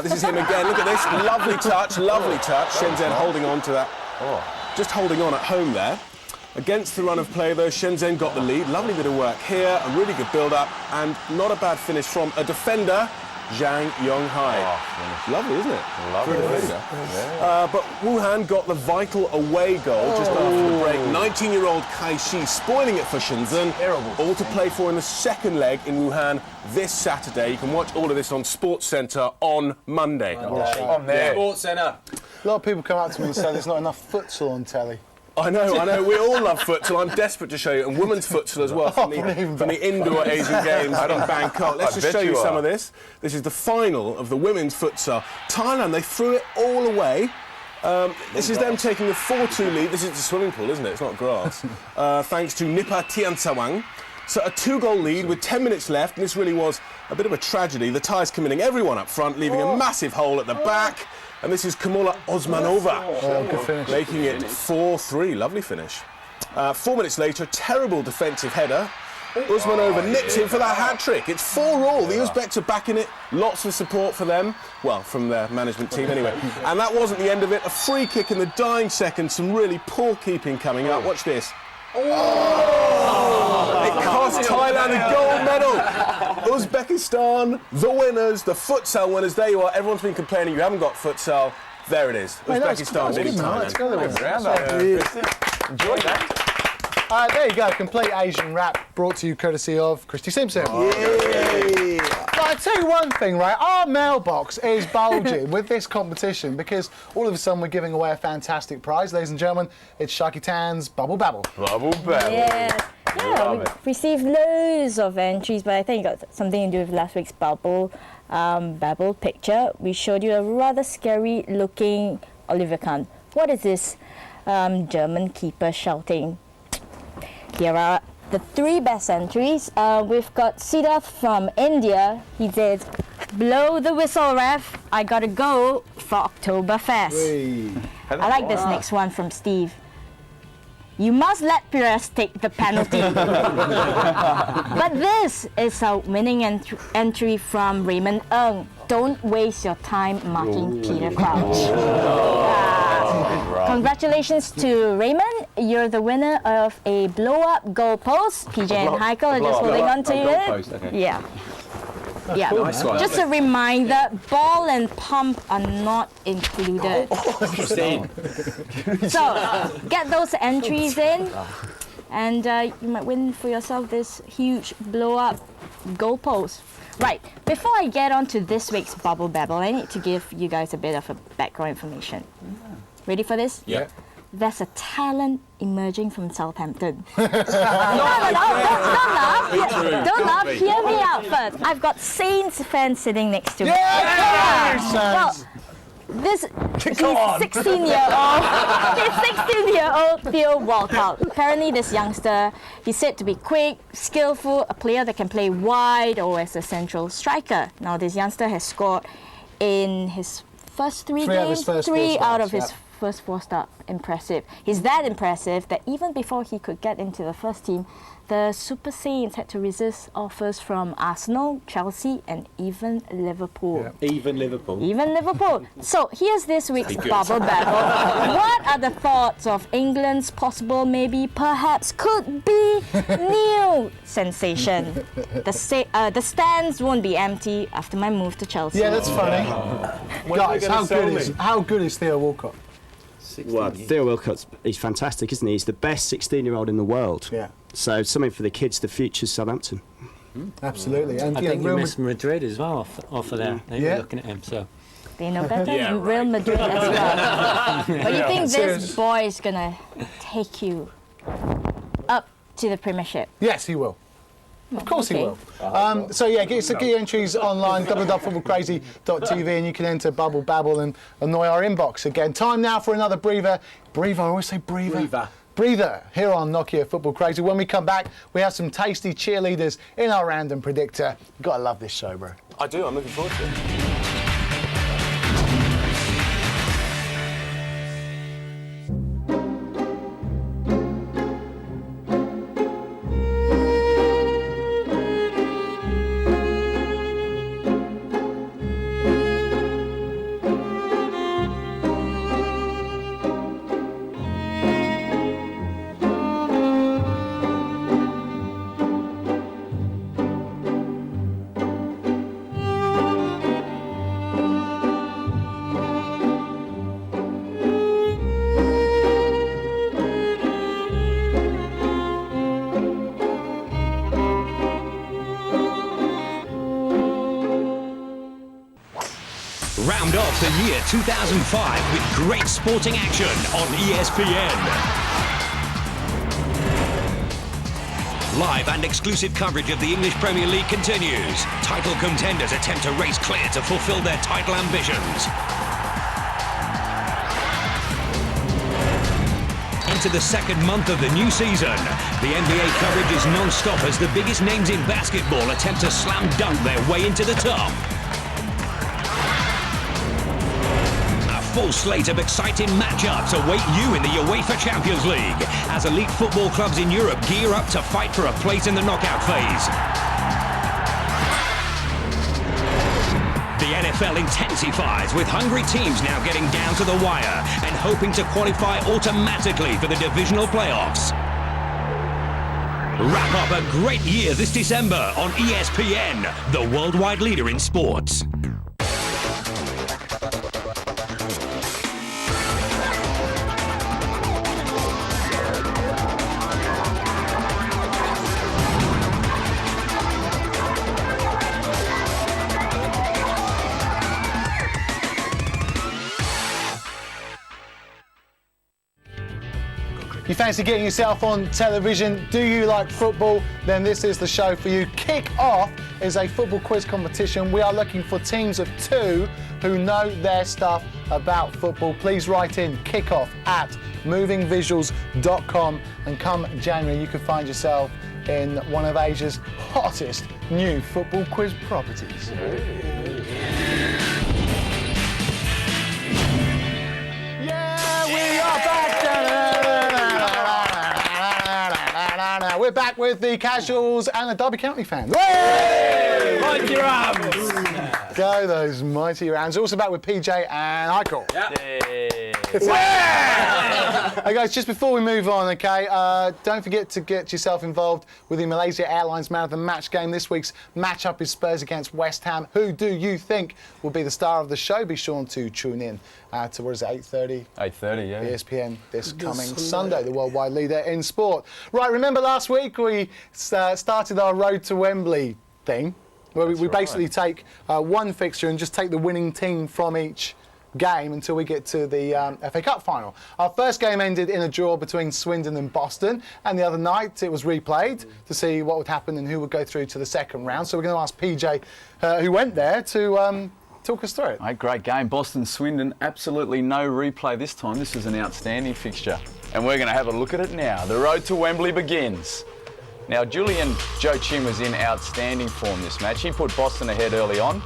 This is him again. Look at this. Lovely touch, lovely touch. Shenzhen holding on to that. Just holding on at home there. Against the run of play, though, Shenzhen got the lead. Lovely bit of work here, a really good build-up, and not a bad finish from a defender, Zhang Yonghai. Lovely, isn't it? Lovely. But Wuhan got the vital away goal just after the break. 19-year-old Kai Shi spoiling it for Shenzhen. All to play for in the second leg in Wuhan this Saturday. You can watch all of this on Sports Centre on Monday. On there. Sports Centre. A lot of people come up to me and say there's not enough futsal on telly. I know. We all love futsal. I'm desperate to show you. And women's futsal as well from the indoor Asian Games in Bangkok. Let's just show you some of this. This is the final of the women's futsal. Thailand, they threw it all away. This is them taking the 4-2 lead. This is the swimming pool, isn't it? It's not grass. Thanks to Nipa Tiansawang. So a 2-goal lead with 10 minutes left. And this really was a bit of a tragedy. The Thais committing everyone up front, leaving a massive hole at the back. And this is Kamola Osmanova, making it 4-3. Lovely finish. 4 minutes later, terrible defensive header. Osmanova nips in for that hat-trick. It's 4-all. The Uzbeks are back in it. Lots of support for them. Well, from their management team anyway. And that wasn't the end of it. A free kick in the dying seconds. Some really poor keeping coming up. Watch this. It cost Thailand a gold medal. Uzbekistan, the winners, the futsal winners. There you are. Everyone's been complaining you haven't got futsal. There it is. Uzbekistan beating Thailand. Enjoy that. There you go. Complete Asian Rap brought to you courtesy of Christy Simpson. Yay! But I tell you one thing, right? Our mailbox is bulging with this competition because all of a sudden we're giving away a fantastic prize, ladies and gentlemen. It's Sharky Tan's Bubble Babble. Bubble Babble. Yeah, we received loads of entries, but I think it got something to do with last week's Babble picture. We showed you a rather scary-looking Oliver Kahn. What is this German keeper shouting? Here are the 3 best entries. We've got Siddharth from India. He said, "Blow the whistle, ref. I gotta go for Oktoberfest." I like this next one from Steve. "You must let Pires take the penalty." But this is a winning entry from Raymond Ng. "Don't waste your time marking Peter Crouch." Congratulations to Raymond. You're the winner of a blow-up goal post. PJ and Heiko are just holding on to it. Okay. Yeah. Yeah. Nice one. Just a reminder, ball and pump are not included. So get those entries in, and you might win for yourself this huge blow-up goalpost. Right, before I get on to this week's Bubble Babble, I need to give you guys a bit of a background information. Ready for this? Yeah. There's a talent emerging from Southampton. Don't laugh. Don't laugh. Hear me out first. I've got Saints fans sitting next to me. Well, this he's 16-year-old Theo Walcott. Apparently, this youngster, he's said to be quick, skillful, a player that can play wide or as a central striker. Now, this youngster has scored in his first three games, three out of his first 4 starts. Impressive. He's that impressive that even before he could get into the first team, the Super Saints had to resist offers from Arsenal, Chelsea, and even Liverpool. Yeah. Even Liverpool. So here's this week's Bubble Battle. What are the thoughts of England's possible, maybe, perhaps, could be new sensation? The stands won't be empty after my move to Chelsea. Yeah, that's funny. Guys, how good is Theo Walcott? Well, Theo Walcott's he's fantastic, isn't he? He's the best 16-year-old in the world. Yeah. So something for the kids, the future's Southampton. Absolutely. And I think he missed Madrid as well off of there. They were looking at him, so. They know better than Real Madrid as well. But you think this boy is going to take you up to the Premiership? Yes, he will. Of course he will. So yeah, get your entries online, www.footballcrazy.tv, and you can enter Bubble Babble and annoy our inbox again. Time now for another breather. I always say breather. Breather here on Nokia Football Crazy. When we come back, we have some tasty cheerleaders in our random predictor. You've got to love this show, bro. I do. I'm looking forward to it. Round off the year 2005 with great sporting action on ESPN. Live and exclusive coverage of the English Premier League continues. Title contenders attempt to race clear to fulfill their title ambitions. Into the second month of the new season. The NBA coverage is non-stop as the biggest names in basketball attempt to slam dunk their way into the top. Full slate of exciting matchups await you in the UEFA Champions League as elite football clubs in Europe gear up to fight for a place in the knockout phase. The NFL intensifies with hungry teams now getting down to the wire and hoping to qualify automatically for the divisional playoffs. Wrap up a great year this December on ESPN, the worldwide leader in sports. You fancy getting yourself on television? Do you like football? Then this is the show for you. Kick Off is a football quiz competition. We are looking for teams of 2 who know their stuff about football. Please write in kickoff@movingvisuals.com, and come January you can find yourself in one of Asia's hottest new football quiz properties. Yeah, we are back! We're back with the casuals and the Derby County fans. Hey! Mighty Rams! Go those mighty Rams. Also back with PJ and Heiko. Yeah. Hey guys, just before we move on, okay, don't forget to get yourself involved with the Malaysia Airlines Man of the Match game. This week's matchup is Spurs against West Ham. Who do you think will be the star of the show? Be sure to tune in to, what is it, 8:30? 8:30, yeah. ESPN this coming Sunday, the worldwide leader in sport. Right, remember last week we started our Road to Wembley thing, where we basically take one fixture and just take the winning team from each game until we get to the FA Cup final. Our first game ended in a draw between Swindon and Boston, and the other night it was replayed to see what would happen and who would go through to the second round. So we're going to ask PJ, who went there, to talk us through it. Mate, great game. Boston-Swindon, absolutely no replay this time. This is an outstanding fixture, and we're going to have a look at it now. The road to Wembley begins. Now, Julian Joachim was in outstanding form this match. He put Boston ahead early on,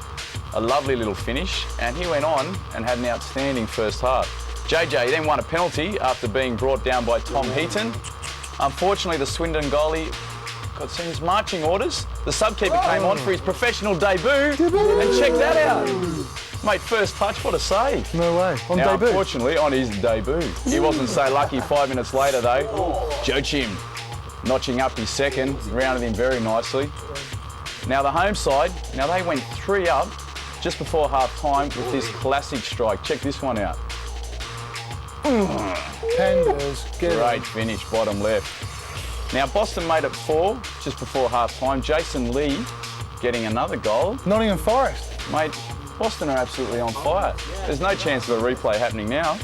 a lovely little finish, and he went on and had an outstanding first half. JJ then won a penalty after being brought down by Tom Heaton. Unfortunately, the Swindon goalie got seen his marching orders. The sub-keeper came on for his professional debut, and check that out. Mate, first touch, what a save. No way. On now, debut? Unfortunately, on his debut. He wasn't so lucky 5 minutes later, though. Joachim notching up his second, rounded him very nicely. Now, the home side, now they went 3 up just before half-time with this classic strike. Check this one out. Penders, great finish, bottom left. Now, Boston made it 4 just before half-time. Jason Lee getting another goal. Nottingham Forest. Mate, Boston are absolutely on fire. There's no chance of a replay happening now.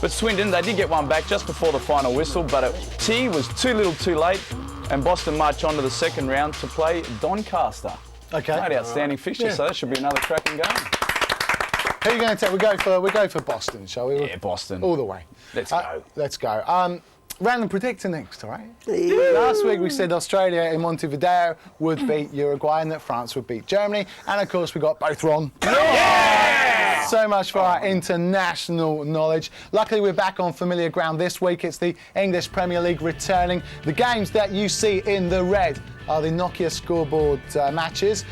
But Swindon, they did get one back just before the final whistle, but T was too little too late, and Boston march on to the second round to play Doncaster. Okay. Mate, outstanding fixture, so that should be another cracking game. Who are you going to take? We go for Boston, shall we? Yeah, Boston. All the way. Let's go. Let's go. Random predictor next, all right? Last week we said Australia in Montevideo would beat Uruguay and that France would beat Germany, and of course we got both wrong. Yeah! So much for our international knowledge. Luckily we're back on familiar ground this week. It's the English Premier League returning. The games that you see in the red are the Nokia scoreboard matches.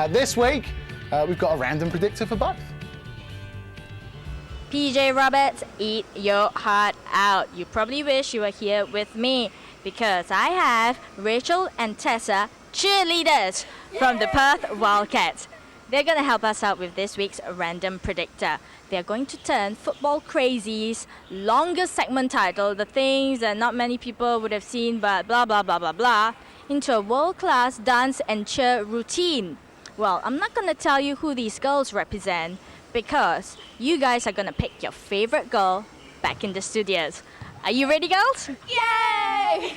This week we've got a random predictor for both. PJ Roberts, eat your heart out. You probably wish you were here with me because I have Rachel and Tessa, cheerleaders from the Perth Wildcats. They're going to help us out with this week's random predictor. They're going to turn Football Crazy's longest segment title, the things that not many people would have seen but blah blah blah blah blah, into a world-class dance and cheer routine. Well, I'm not going to tell you who these girls represent, because you guys are going to pick your favorite girl back in the studios. Are you ready, girls? Yay!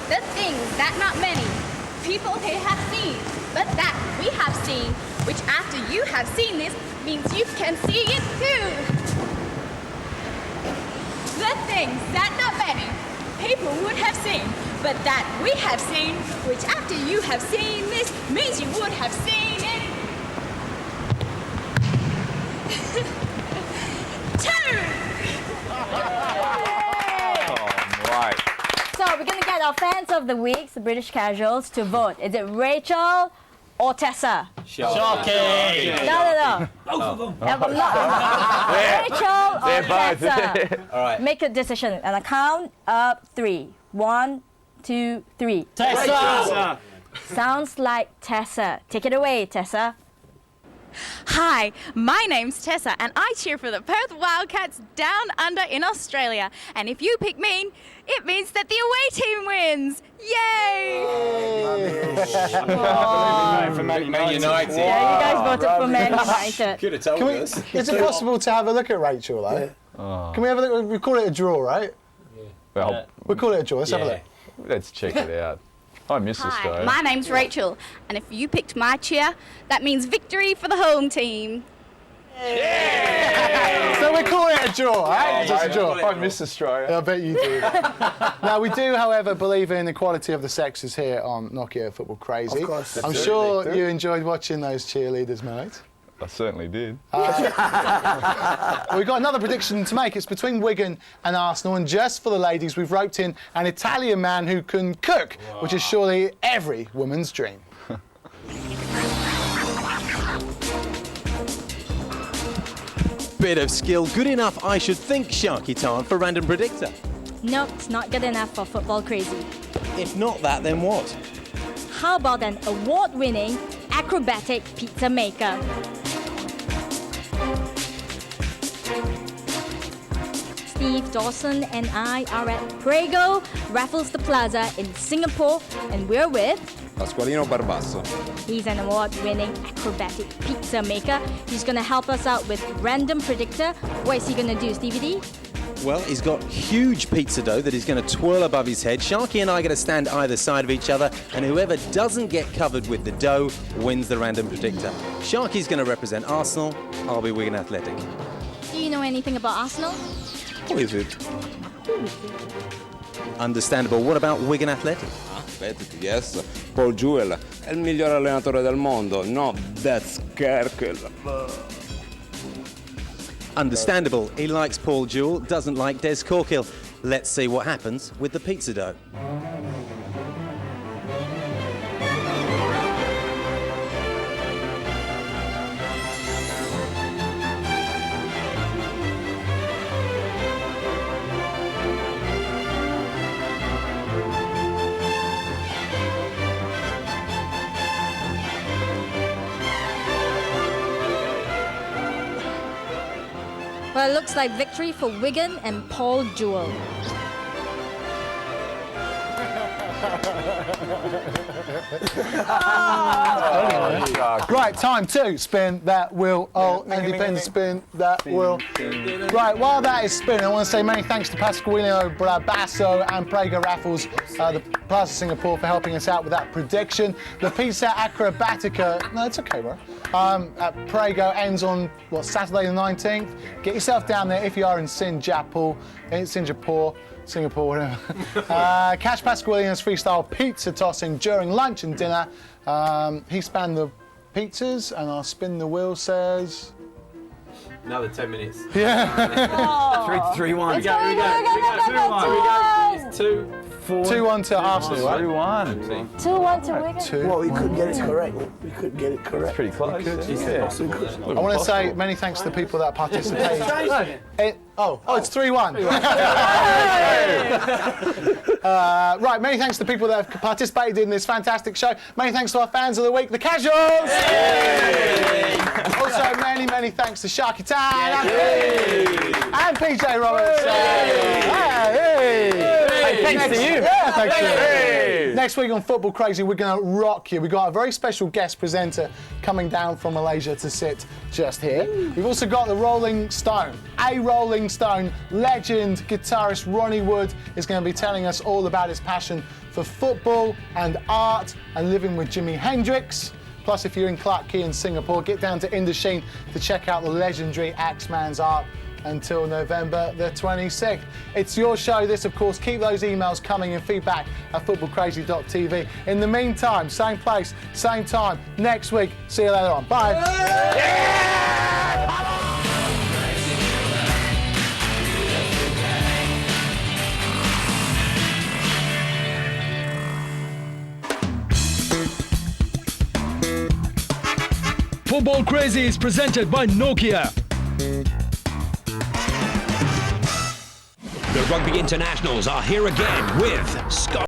The things that not many people here have seen, but that we have seen, which after you have seen this, means you can see it too. The things that not many people would have seen, but that we have seen, which after you have seen this, means you would have seen it. Right. So we're going to get our fans of the week, the British casuals, to vote. Is it Rachel or Tessa? Shocking! No. Both of them. Rachel or They're both. Tessa? All right. Make a decision. And I count up 3. 1, 2, 3. Tessa! Sounds like Tessa. Take it away, Tessa. Hi, my name's Tessa and I cheer for the Perth Wildcats down under in Australia. And if you pick me, it means that the away team wins. Yay! For Man United. Yeah, you guys voted for Man United. Could have told us. Is it possible to have a look at Rachel, though? Can we have a look? We call it a draw, right? Well, We'll call it a draw. Let's have a look. let's check it out. I miss Australia. Hi, my name's Rachel, and if you picked my cheer, that means victory for the home team. So we're calling it a draw, right? Just a draw. I miss Australia. I bet you do. Now, we do, however, believe in equality of the sexes here on Nokia Football Crazy. Of course. I'm sure you enjoyed watching those cheerleaders, mate. I certainly did. We've got another prediction to make. It's between Wigan and Arsenal, and just for the ladies, we've roped in an Italian man who can cook, which is surely every woman's dream. bit of skill. Good enough, I should think, Sharky Tan, for Random Predictor. Nope, it's not good enough for Football Crazy. If not that, then what? How about an award-winning acrobatic pizza maker? Steve Dawson and I are at Prego, Raffles the Plaza in Singapore, and we're with Pasqualino Barbasso. He's an award-winning acrobatic pizza maker. He's going to help us out with Random Predictor. What is he going to do, Stevie D? Well, he's got huge pizza dough that he's going to twirl above his head. Sharky and I are going to stand either side of each other, and whoever doesn't get covered with the dough wins the Random Predictor. Sharky's going to represent Arsenal. I'll be Wigan Athletic. Do you know anything about Arsenal? Who is it? Understandable. What about Wigan Athletic? Athletic, yes. Paul Jewell è il miglior allenatore del mondo. No, that's circa. Understandable. He likes Paul Jewell, doesn't like Des Corkill. Let's see what happens with the pizza dough. Well, it looks like victory for Wigan and Paul Jewell. Right, time to spin that wheel. Oh, independent spin that wheel. Right, while that is spinning, I want to say many thanks to Pasqualino Barbasso and Prego Raffles, the Plaza Singapore, for helping us out with that prediction. The Pizza Acrobatica, no, it's okay, bro. At Prego ends on, Saturday the 19th. Get yourself down there if you are in Singapore, whatever. Catch Pasqualino's freestyle pizza tossing during lunch and dinner. He spanned the pizzas, and I'll spin the wheel says... Another 10 minutes. Yeah. 3-1. It's 2-1. It's 2-4. 2-1 to Arsenal, right? 2-1. 2-1 to Wigan. Well, we could get it correct. We could get it correct. It's pretty close. I want to say many thanks to the people that participated. It's 3-1. Right, many thanks to the people that have participated in this fantastic show. Many thanks to our fans of the week, the Casuals. Also, many thanks to Sharky Tan and PJ Roberts. Thanks to you. Yeah, thanks to you. Next week on Football Crazy, we're going to rock you. We've got a very special guest presenter coming down from Malaysia to sit just here. We've also got the Rolling Stone. A Rolling Stone legend guitarist Ronnie Wood is going to be telling us all about his passion for football and art and living with Jimi Hendrix. Plus, if you're in Clarke Quay in Singapore, get down to Indochine to check out the legendary Axeman's art until November the 26th. It's your show, this, of course. Keep those emails coming and feedback at footballcrazy.tv. In the meantime, same place, same time, next week. See you later on. Bye. Football Crazy is presented by Nokia. The Rugby Internationals are here again with Scott.